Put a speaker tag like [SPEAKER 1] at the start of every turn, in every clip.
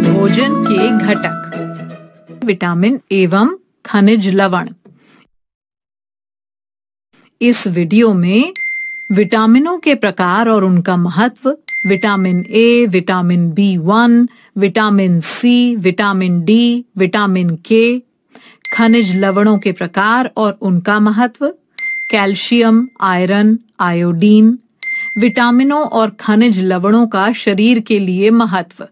[SPEAKER 1] भोजन के घटक, विटामिन एवं खनिज लवण। इस वीडियो में विटामिनों के प्रकार और उनका महत्व, vitamin A, vitamin B1, vitamin C, vitamin D, vitamin K, खनिज लवणों के प्रकार और उनका महत्व, कैल्शियम, आयरन, आयोडीन, विटामिनों और खनिज लवणों का शरीर के लिए महत्व।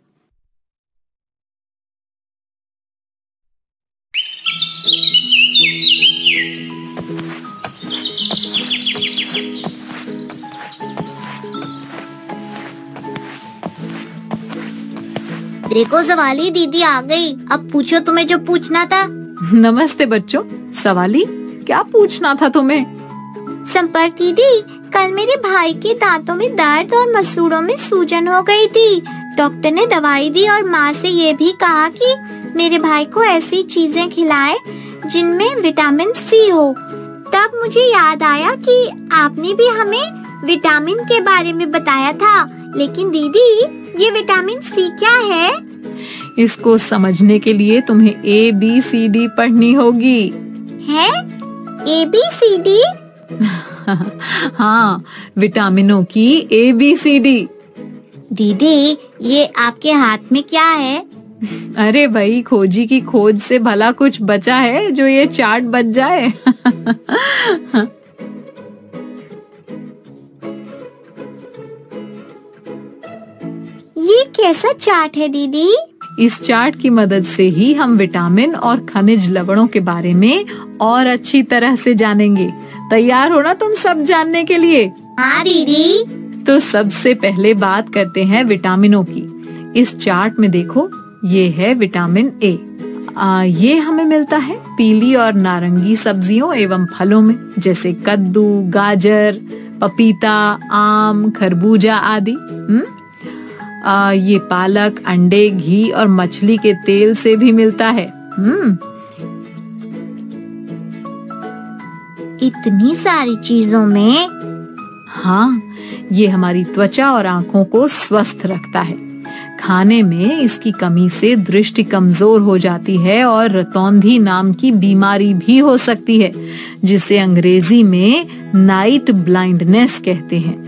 [SPEAKER 2] देखो सवाली, दीदी आ गई। अब पूछो तुम्हें जो पूछना था।
[SPEAKER 1] नमस्ते बच्चों। सवाली, क्या पूछना था तुम्हें?
[SPEAKER 2] संपर्क दीदी, कल मेरे भाई के दांतों में दर्द और मसूड़ों में सूजन हो गई थी। डॉक्टर ने दवाई दी और माँ से ये भी कहा कि मेरे भाई को ऐसी चीजें खिलाएं जिनमें विटामिन सी हो। तब मुझे याद आया कि आपने भी हमें विटामिन के बारे में बताया था। लेकिन दीदी, ये विटामिन सी क्या है?
[SPEAKER 1] इसको समझने के लिए तुम्हें ABCD पढ़नी होगी।
[SPEAKER 2] है? ABCD?
[SPEAKER 1] हाँ, विटामिनों की ABCD।
[SPEAKER 2] दीदी, ये आपके हाथ में क्या है?
[SPEAKER 1] अरे भाई, खोजी की खोज से भला कुछ बचा है जो ये चार्ट बच जाए।
[SPEAKER 2] ये कैसा चार्ट है दीदी?
[SPEAKER 1] इस चार्ट की मदद से ही हम विटामिन और खनिज लवणों के बारे में और अच्छी तरह से जानेंगे। तैयार हो ना तुम सब जानने के लिए?
[SPEAKER 2] हाँ दीदी।
[SPEAKER 1] तो सबसे पहले बात करते हैं विटामिनों की। इस चार्ट में देखो, ये है विटामिन ए। ये हमें मिलता है पीली और नारंगी सब्जियों एवं फलों में, जैसे कद्दू, गाजर, पपीता, आम, खरबूजा आदि। ये पालक, अंडे, घी और मछली के तेल से भी मिलता है।
[SPEAKER 2] इतनी सारी चीजों में?
[SPEAKER 1] हाँ, ये हमारी त्वचा और आंखों को स्वस्थ रखता है। खाने में इसकी कमी से दृष्टि कमजोर हो जाती है और रतौंधी नाम की बीमारी भी हो सकती है, जिसे अंग्रेजी में नाइट ब्लाइंडनेस कहते हैं।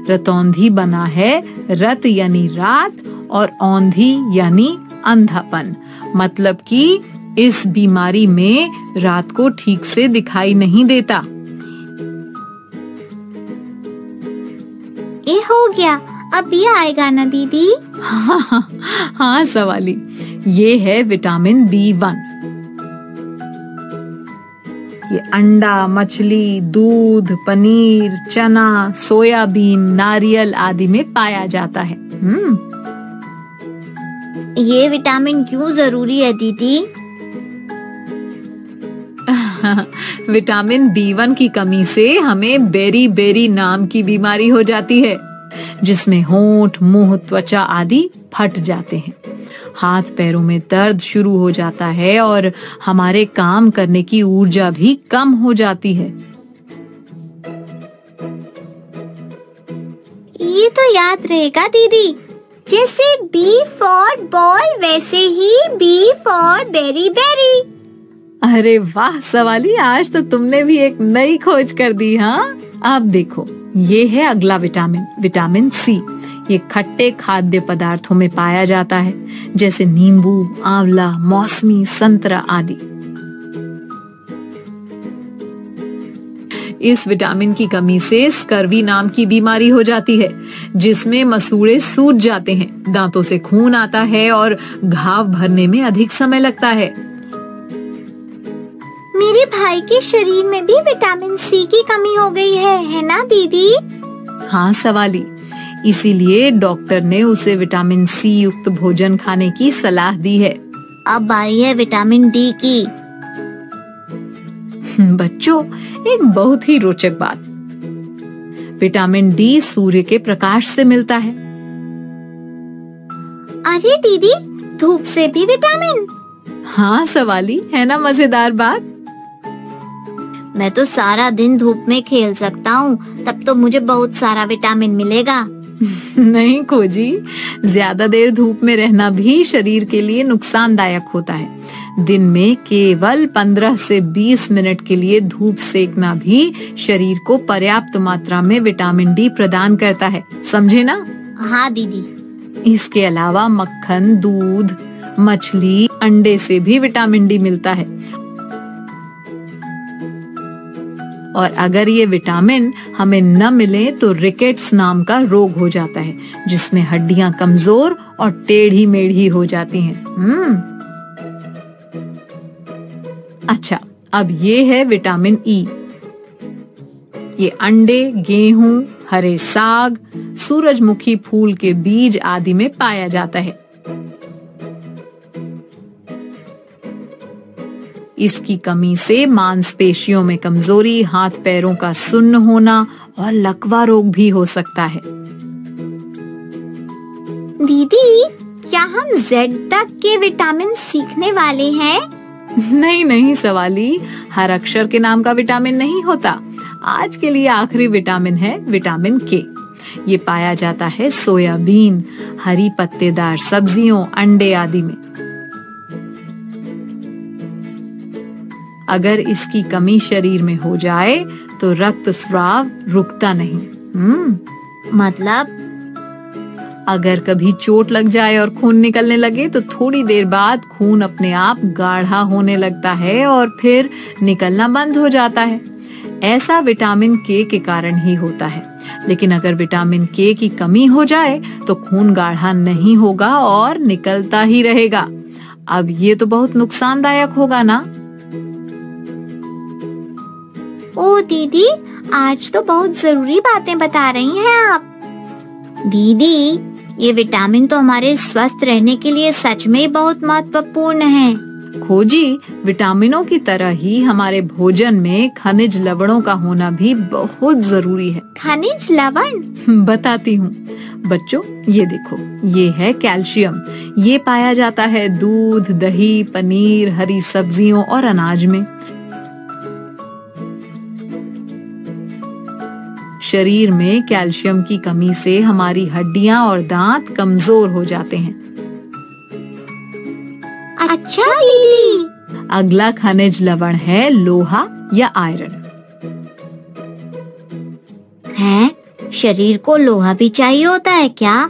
[SPEAKER 1] रतौंधी बना है रत यानी रात और औंधी यानी अंधापन, मतलब कि इस बीमारी में रात को ठीक से दिखाई नहीं देता।
[SPEAKER 2] ये हो गया, अब ये आएगा ना दीदी?
[SPEAKER 1] हाँ सवाली, ये है विटामिन B1। ये अंडा, मछली, दूध, पनीर, चना, सोयाबीन, नारियल आदि में पाया जाता है।
[SPEAKER 2] ये विटामिन क्यों जरूरी है दीदी?
[SPEAKER 1] विटामिन B1 की कमी से हमें बेरी बेरी नाम की बीमारी हो जाती है, जिसमें होंठ, मुंह, त्वचा आदि फट जाते हैं। हाथ पैरों में दर्द शुरू हो जाता है और हमारे काम करने की ऊर्जा भी कम हो जाती है।
[SPEAKER 2] ये तो याद रहेगा दीदी। जैसे B फॉर बॉल, वैसे ही B फॉर बेरी बेरी।
[SPEAKER 1] अरे वाह सवाली, आज तो तुमने भी एक नई खोज कर दी। हाँ, अब देखो, ये है अगला विटामिन, विटामिन सी। ये खट्टे खाद्य पदार्थों में पाया जाता है, जैसे नींबू, आंवला, मौसमी, संतरा आदि। इस विटामिन की कमी से स्कर्वी नाम की बीमारी हो जाती है, जिसमें मसूड़े सूज जाते हैं, दांतों से खून आता है और घाव भरने में अधिक समय लगता है।
[SPEAKER 2] मेरे भाई के शरीर में भी विटामिन सी की कमी हो गई है ना दीदी?
[SPEAKER 1] हाँ सवाली, इसीलिए डॉक्टर ने उसे विटामिन सी युक्त भोजन खाने की सलाह दी है।
[SPEAKER 2] अब बारी है विटामिन डी की।
[SPEAKER 1] बच्चों, एक बहुत ही रोचक बात, विटामिन डी सूर्य के प्रकाश से मिलता है।
[SPEAKER 2] अरे दीदी, धूप से भी विटामिन?
[SPEAKER 1] हाँ सवाली, है ना मजेदार बात।
[SPEAKER 2] मैं तो सारा दिन धूप में खेल सकता हूँ, तब तो मुझे बहुत सारा विटामिन मिलेगा।
[SPEAKER 1] नहीं खोजी, ज्यादा देर धूप में रहना भी शरीर के लिए नुकसानदायक होता है। दिन में केवल 15 से 20 मिनट के लिए धूप सेकना भी शरीर को पर्याप्त मात्रा में विटामिन डी प्रदान करता है, समझे ना?
[SPEAKER 2] हाँ दीदी।
[SPEAKER 1] इसके अलावा मक्खन, दूध, मछली, अंडे से भी विटामिन डी मिलता है। और अगर ये विटामिन हमें न मिले तो रिकेट्स नाम का रोग हो जाता है, जिसमें हड्डियां कमजोर और टेढ़ी मेढ़ी हो जाती हैं। अच्छा, अब ये है विटामिन ई। ये अंडे, गेहूं, हरे साग, सूरजमुखी फूल के बीज आदि में पाया जाता है। इसकी कमी से मांसपेशियों में कमजोरी, हाथ पैरों का सुन्न होना और लकवा रोग भी हो सकता है।
[SPEAKER 2] दीदी, क्या हम जेड तक के विटामिन सीखने वाले हैं?
[SPEAKER 1] नहीं सवाली, हर अक्षर के नाम का विटामिन नहीं होता। आज के लिए आखिरी विटामिन है विटामिन के। ये पाया जाता है सोयाबीन, हरी पत्तेदार सब्जियों, अंडे आदि में। अगर इसकी कमी शरीर में हो जाए तो रक्त स्राव रुकता नहीं।
[SPEAKER 2] मतलब?
[SPEAKER 1] अगर कभी चोट लग जाए और खून निकलने लगे तो थोड़ी देर बाद खून अपने आप गाढ़ा होने लगता है और फिर निकलना बंद हो जाता है। ऐसा विटामिन के कारण ही होता है। लेकिन अगर विटामिन के की कमी हो जाए तो खून गाढ़ा नहीं होगा और निकलता ही रहेगा। अब ये तो बहुत नुकसानदायक होगा ना?
[SPEAKER 2] ओ दीदी, आज तो बहुत जरूरी बातें बता रही हैं आप। दीदी, ये विटामिन तो हमारे स्वस्थ रहने के लिए सच में बहुत महत्वपूर्ण है।
[SPEAKER 1] खोजी, विटामिनों की तरह ही हमारे भोजन में खनिज लवणों का होना भी बहुत जरूरी है।
[SPEAKER 2] खनिज लवण?
[SPEAKER 1] बताती हूँ बच्चों, ये देखो, ये है कैल्शियम। ये पाया जाता है दूध, दही, पनीर, हरी सब्जियों और अनाज में। शरीर में कैल्शियम की कमी से हमारी हड्डियां और दांत कमजोर हो जाते हैं।
[SPEAKER 2] अच्छा दीदी।
[SPEAKER 1] अगला खनिज लवण है लोहा या आयरन।
[SPEAKER 2] हैं? शरीर को लोहा भी चाहिए होता है क्या?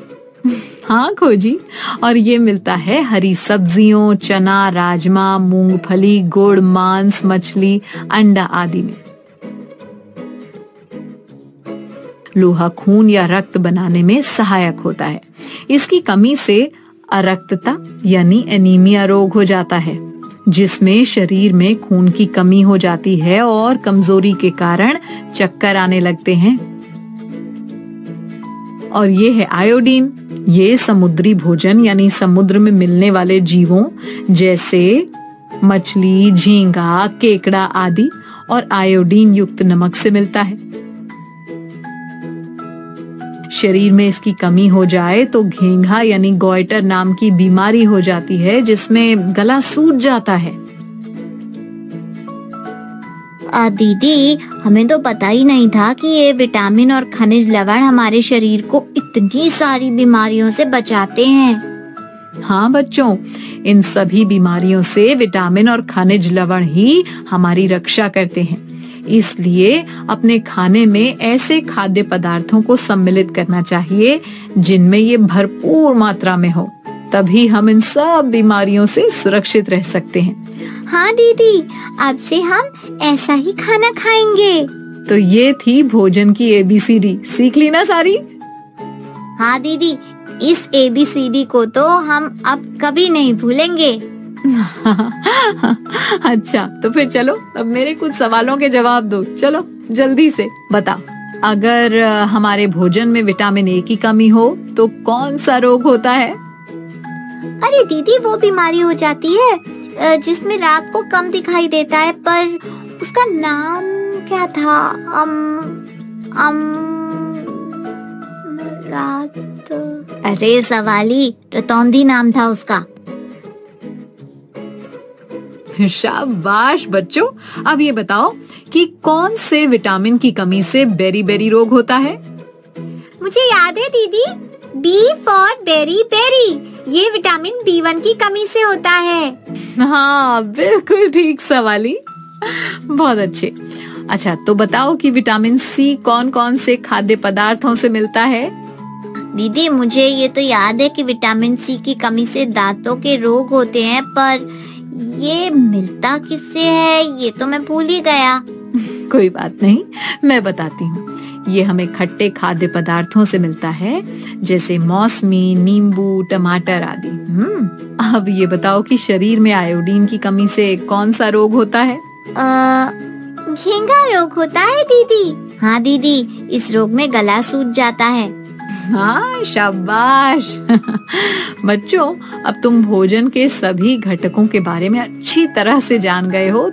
[SPEAKER 1] हाँ खोजी, और ये मिलता है हरी सब्जियों, चना, राजमा, मूंगफली, गुड़, मांस, मछली, अंडा आदि में। लोहा खून या रक्त बनाने में सहायक होता है। इसकी कमी से अरक्तता यानी एनीमिया रोग हो जाता है, जिसमें शरीर में खून की कमी हो जाती है और कमजोरी के कारण चक्कर आने लगते हैं। और ये है आयोडीन। ये समुद्री भोजन यानी समुद्र में मिलने वाले जीवों जैसे मछली, झींगा, केकड़ा आदि और आयोडीन युक्त नमक से मिलता है। शरीर में इसकी कमी हो जाए तो घेंघा यानी गॉइटर नाम की बीमारी हो जाती है, जिसमें गला सूज जाता है।
[SPEAKER 2] दीदी, हमें तो पता ही नहीं था कि ये विटामिन और खनिज लवण हमारे शरीर को इतनी सारी बीमारियों से बचाते हैं।
[SPEAKER 1] हाँ बच्चों, इन सभी बीमारियों से विटामिन और खनिज लवण ही हमारी रक्षा करते हैं। इसलिए अपने खाने में ऐसे खाद्य पदार्थों को सम्मिलित करना चाहिए जिनमें ये भरपूर मात्रा में हो, तभी हम इन सब बीमारियों से सुरक्षित रह सकते हैं।
[SPEAKER 2] हाँ दीदी, अब से हम ऐसा ही खाना खाएंगे।
[SPEAKER 1] तो ये थी भोजन की ABCD। सीख ली ना सारी?
[SPEAKER 2] हाँ दीदी, इस ABCD को तो हम अब कभी नहीं भूलेंगे।
[SPEAKER 1] अच्छा, तो फिर चलो अब मेरे कुछ सवालों के जवाब दो। चलो जल्दी से बताओ, अगर हमारे भोजन में विटामिन A की कमी हो तो कौन सा रोग होता है?
[SPEAKER 2] अरे दीदी, वो बीमारी हो जाती है जिसमें रात को कम दिखाई देता है, पर उसका नाम क्या था? रात, अरे सवाली, रतौंधी नाम था उसका।
[SPEAKER 1] शाबाश बच्चों। अब ये बताओ कि कौन से विटामिन की कमी से बेरी बेरी रोग होता है?
[SPEAKER 2] मुझे याद है दीदी, B फॉर बेरी बेरी। ये विटामिन B1 की कमी से होता है।
[SPEAKER 1] हाँ, बिल्कुल ठीक सवाली, बहुत अच्छे। अच्छा, तो बताओ कि विटामिन C कौन कौन से खाद्य पदार्थों से मिलता है?
[SPEAKER 2] दीदी, मुझे ये तो याद है कि विटामिन C की कमी से दांतों के रोग होते हैं, पर ये मिलता किससे है ये तो मैं भूल ही गया।
[SPEAKER 1] कोई बात नहीं, मैं बताती हूँ। ये हमें खट्टे खाद्य पदार्थों से मिलता है, जैसे मौसमी, नींबू, टमाटर आदि। अब ये बताओ कि शरीर में आयोडीन की कमी से कौन सा रोग होता है?
[SPEAKER 2] झींगा रोग होता है दीदी। हाँ दीदी, इस रोग में गला सूज जाता है।
[SPEAKER 1] हाँ, शाबाश। बच्चों, अब तुम भोजन के सभी घटकों के बारे में अच्छी तरह से जान गए हो।